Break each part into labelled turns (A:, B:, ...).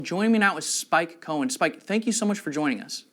A: Joining me now is Spike Cohen. Spike, thank you so much for joining us.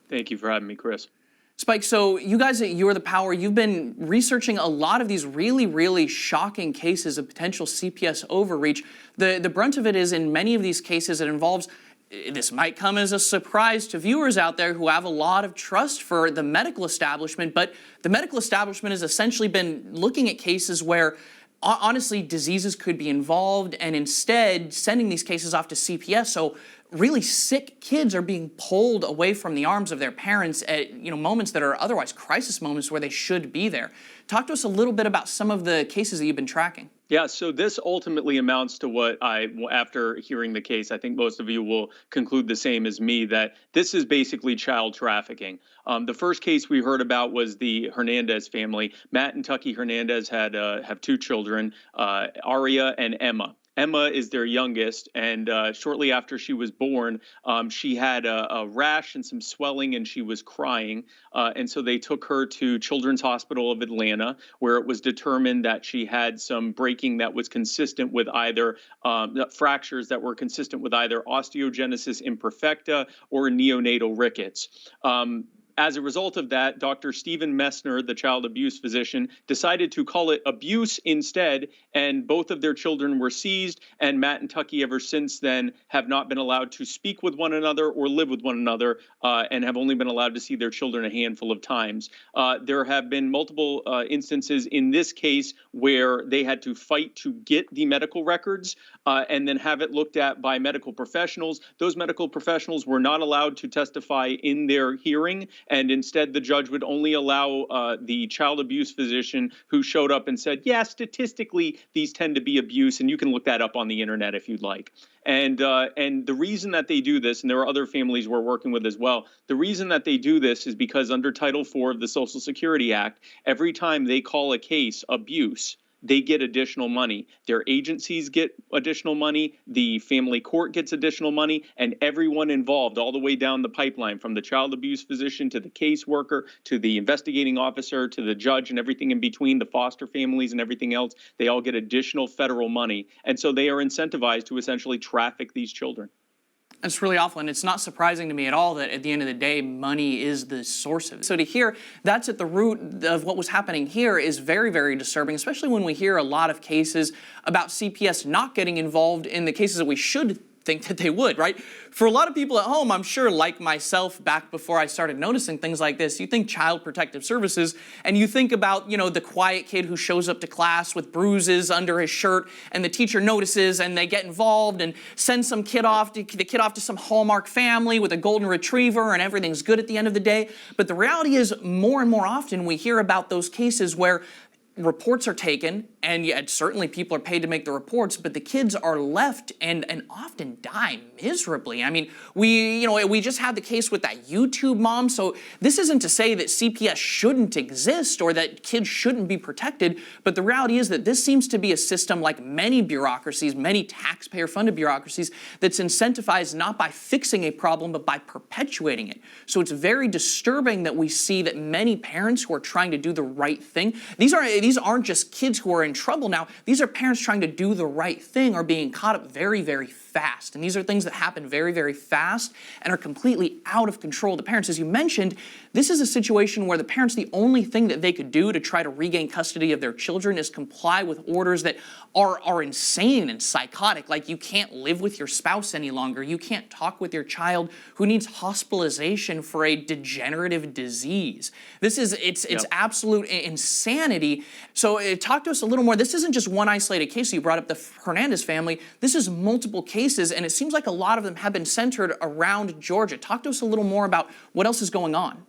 B: Thank you for having me, Chris.
A: Spike, so you guys at You Are the Power, you've been researching a lot of these really shocking cases of potential CPS overreach. The brunt of it is in many of these cases it involves, this might come as a surprise to viewers out there who have a lot of trust for the medical establishment, but the medical establishment has essentially been looking at cases where honestly, diseases could be involved, and instead sending these cases off to CPS. So really sick kids are being pulled away from the arms of their parents at moments that are otherwise crisis moments where they should be there. Talk to us a little bit about some of the cases that you've been tracking.
B: Yeah, so this ultimately amounts to what after hearing the case, I think most of you will conclude the same as me, that this is basically child trafficking. The first case we heard about was the Hernandez family. Matt and Tucky Hernandez have two children, Aria and Emma. Emma is their youngest, and shortly after she was born, she had a rash and some swelling, and she was crying. And so they took her to Children's Hospital of Atlanta, where it was determined that she had some breaking that was consistent with either fractures that were consistent with either osteogenesis imperfecta or neonatal rickets. As a result of that, Dr. Stephen Messner, the child abuse physician, decided to call it abuse instead, and both of their children were seized, and Matt and Tucky ever since then have not been allowed to speak with one another or live with one another, and have only been allowed to see their children a handful of times. There have been multiple instances in this case where they had to fight to get the medical records and then have it looked at by medical professionals. Those medical professionals were not allowed to testify in their hearing, and instead the judge would only allow the child abuse physician who showed up and said, yeah, statistically, these tend to be abuse, and you can look that up on the internet if you'd like. And the reason that they do this, and there are other families we're working with as well, the reason that they do this is because under Title IV of the Social Security Act, every time they call a case abuse, they get additional money. Their agencies get additional money, the family court gets additional money, and everyone involved all the way down the pipeline, from the child abuse physician to the caseworker to the investigating officer to the judge and everything in between, the foster families and everything else, they all get additional federal money. And so they are incentivized to essentially traffic these children.
A: It's really awful, and it's not surprising to me at all that at the end of the day, money is the source of it. So to hear that's at the root of what was happening here is very disturbing, especially when we hear a lot of cases about CPS not getting involved in the cases that we should think that they would, right? For a lot of people at home, I'm sure, like myself, back before I started noticing things like this, you think Child Protective Services, and you think about, the quiet kid who shows up to class with bruises under his shirt, and the teacher notices, and they get involved and send the kid off to some Hallmark family with a golden retriever, and everything's good at the end of the day. But the reality is, more and more often, we hear about those cases where reports are taken, and yet certainly people are paid to make the reports, but the kids are left and often die miserably. I mean, we just had the case with that YouTube mom, so this isn't to say that CPS shouldn't exist or that kids shouldn't be protected, but the reality is that this seems to be a system, like many bureaucracies, many taxpayer-funded bureaucracies, that's incentivized not by fixing a problem, but by perpetuating it. So it's very disturbing that we see that many parents who are trying to do the right thing, these aren't just kids who are in trouble now. These are parents trying to do the right thing are being caught up very fast. And these are things that happen very fast and are completely out of control of the parents. As you mentioned, this is a situation where the parents, the only thing that they could do to try to regain custody of their children is comply with orders that are insane and psychotic. Like, you can't live with your spouse any longer. You can't talk with your child who needs hospitalization for a degenerative disease. It's absolute insanity. So talk to us a little more. This isn't just one isolated case. You brought up the Hernandez family. This is multiple cases, and it seems like a lot of them have been centered around Georgia. Talk to us a little more about what else is going on.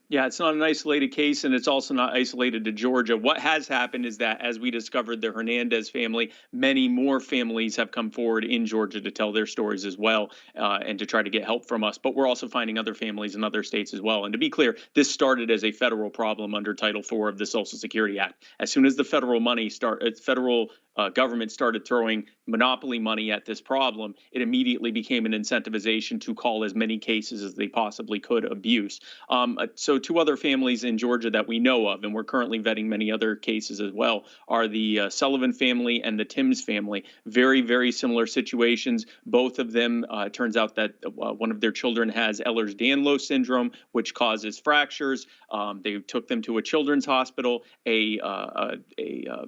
B: Yeah, it's not an isolated case, and it's also not isolated to Georgia. What has happened is that, as we discovered the Hernandez family, many more families have come forward in Georgia to tell their stories as well, and to try to get help from us. But we're also finding other families in other states as well. And to be clear, this started as a federal problem under Title IV of the Social Security Act. As soon as the federal government started throwing monopoly money at this problem, it immediately became an incentivization to call as many cases as they possibly could abuse. So two other families in Georgia that we know of, and we're currently vetting many other cases as well, are the Sullivan family and the Timms family. Very, very similar situations. Both of them, turns out that one of their children has Ehlers-Danlos syndrome, which causes fractures. They took them to a children's hospital. A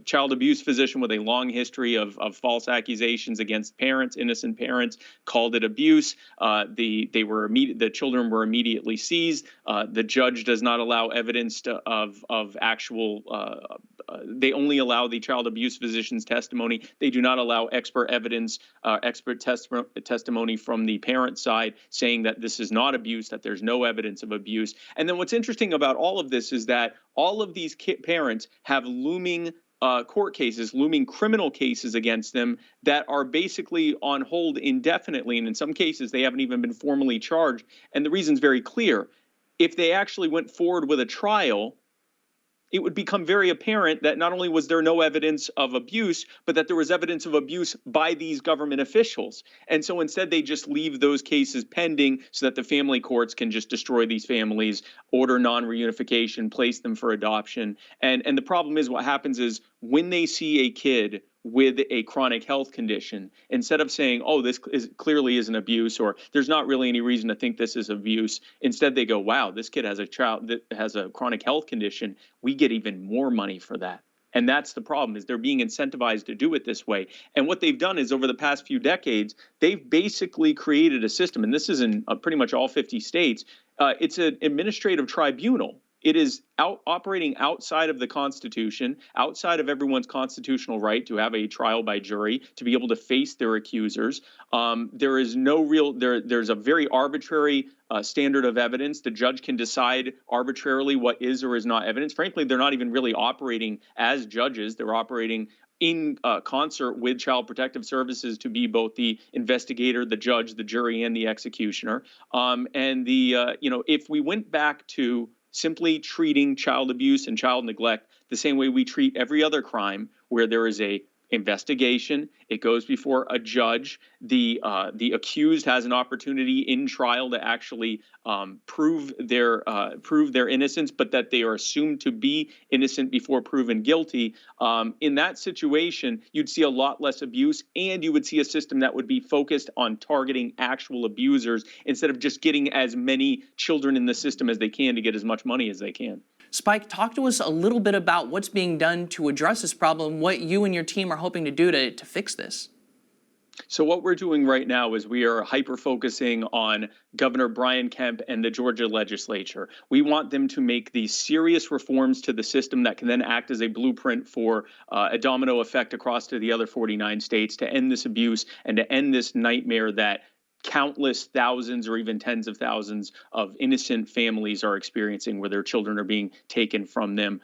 B: child abuse physician with a long history of false accusations against parents, innocent parents, called it abuse. The children were immediately seized. The judge does not allow evidence of actual. They only allow the child abuse physician's testimony. They do not allow expert evidence, testimony from the parent side saying that this is not abuse, that there's no evidence of abuse. And then what's interesting about all of this is that all of these parents have looming court cases, looming criminal cases against them that are basically on hold indefinitely. And in some cases, they haven't even been formally charged. And the reason's very clear. If they actually went forward with a trial, it would become very apparent that not only was there no evidence of abuse, but that there was evidence of abuse by these government officials. And so instead, they just leave those cases pending so that the family courts can just destroy these families, order non-reunification, place them for adoption. And the problem is what happens is when they see a kid with a chronic health condition, instead of saying, oh, this clearly is an abuse, or there's not really any reason to think this is abuse, instead they go, wow, this kid has a child that has a chronic health condition. We get even more money for that. And that's the problem, is they're being incentivized to do it this way. And what they've done is over the past few decades, they've basically created a system, and this is in pretty much all 50 states. It's an administrative tribunal. It is operating outside of the Constitution, outside of everyone's constitutional right to have a trial by jury, to be able to face their accusers. There is no real, there's a very arbitrary standard of evidence. The judge can decide arbitrarily what is or is not evidence. Frankly, they're not even really operating as judges. They're operating in concert with Child Protective Services to be both the investigator, the judge, the jury, and the executioner. If we went back to simply treating child abuse and child neglect the same way we treat every other crime, where there is a investigation, it goes before a judge, the accused has an opportunity in trial to actually prove their innocence, but that they are assumed to be innocent before proven guilty. In that situation, you'd see a lot less abuse, and you would see a system that would be focused on targeting actual abusers instead of just getting as many children in the system as they can to get as much money as they can.
A: Spike, talk to us a little bit about what's being done to address this problem, what you and your team are hoping to do to fix this.
B: So what we're doing right now is we are hyper-focusing on Governor Brian Kemp and the Georgia legislature. We want them to make these serious reforms to the system that can then act as a blueprint for a domino effect across to the other 49 states to end this abuse and to end this nightmare that countless thousands or even tens of thousands of innocent families are experiencing, where their children are being taken from them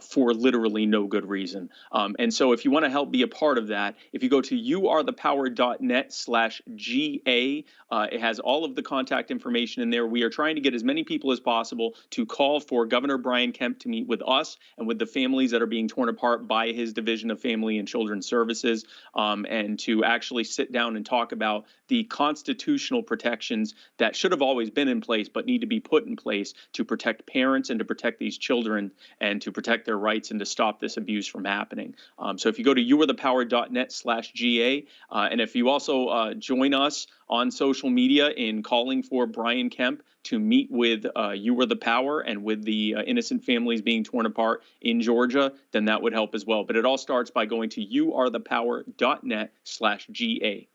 B: for literally no good reason. And so if you want to help be a part of that, if you go to youarethepower.net/GA, it has all of the contact information in there. We are trying to get as many people as possible to call for Governor Brian Kemp to meet with us and with the families that are being torn apart by his Division of Family and Children's Services, and to actually sit down and talk about the constitutional protections that should have always been in place but need to be put in place to protect parents and to protect these children and to protect their rights and to stop this abuse from happening. So if you go to youarethepower.net/GA, and if you also join us on social media in calling for Brian Kemp to meet with You Are the Power and with the innocent families being torn apart in Georgia, then that would help as well. But it all starts by going to youarethepower.net/GA.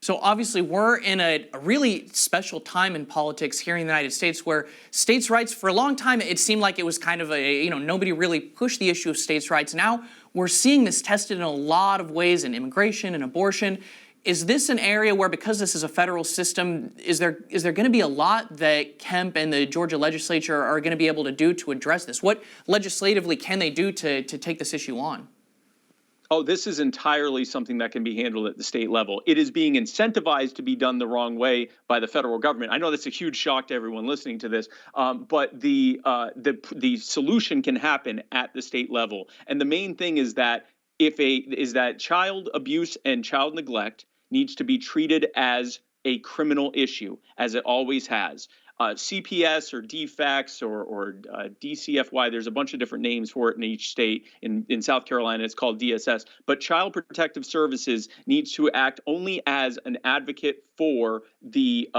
A: So obviously we're in a really special time in politics here in the United States, where states' rights, for a long time, it seemed like it was kind of nobody really pushed the issue of states' rights. Now we're seeing this tested in a lot of ways in immigration and abortion. Is this an area where, because this is a federal system, is there going to be a lot that Kemp and the Georgia legislature are going to be able to do to address this? What legislatively can they do to take this issue on?
B: Oh, this is entirely something that can be handled at the state level. It is being incentivized to be done the wrong way by the federal government. I know that's a huge shock to everyone listening to this, but the solution can happen at the state level. And the main thing is that is that child abuse and child neglect needs to be treated as a criminal issue, as it always has. CPS or DFCS or DCFY, there's a bunch of different names for it in each state. In South Carolina, it's called DSS. But Child Protective Services needs to act only as an advocate for the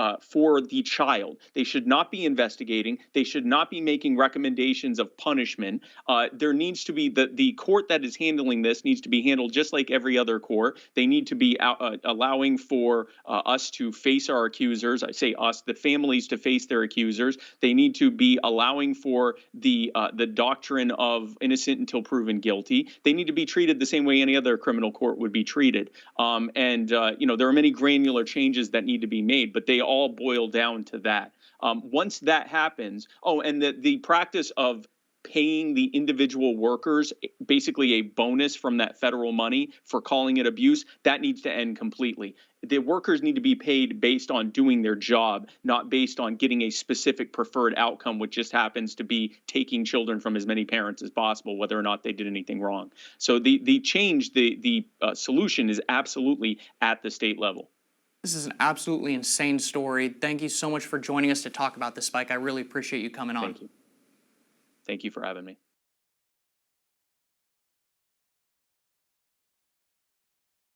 B: child. They should not be investigating. They should not be making recommendations of punishment. There needs to be the court that is handling this needs to be handled just like every other court. They need to be allowing for us to face our accusers. I say us, the families to face their accusers. They need to be allowing for the doctrine of innocent until proven guilty. They need to be treated the same way any other criminal court would be treated. There are many granular changes that need to be made, but they all boil down to that. Once that happens, and the practice of paying the individual workers basically a bonus from that federal money for calling it abuse, that needs to end completely. The workers need to be paid based on doing their job, not based on getting a specific preferred outcome, which just happens to be taking children from as many parents as possible, whether or not they did anything wrong. So the change, the solution is absolutely at the state level.
A: This is an absolutely insane story. Thank you so much for joining us to talk about this, Spike. I really appreciate you coming on.
B: Thank you. Thank you for having me.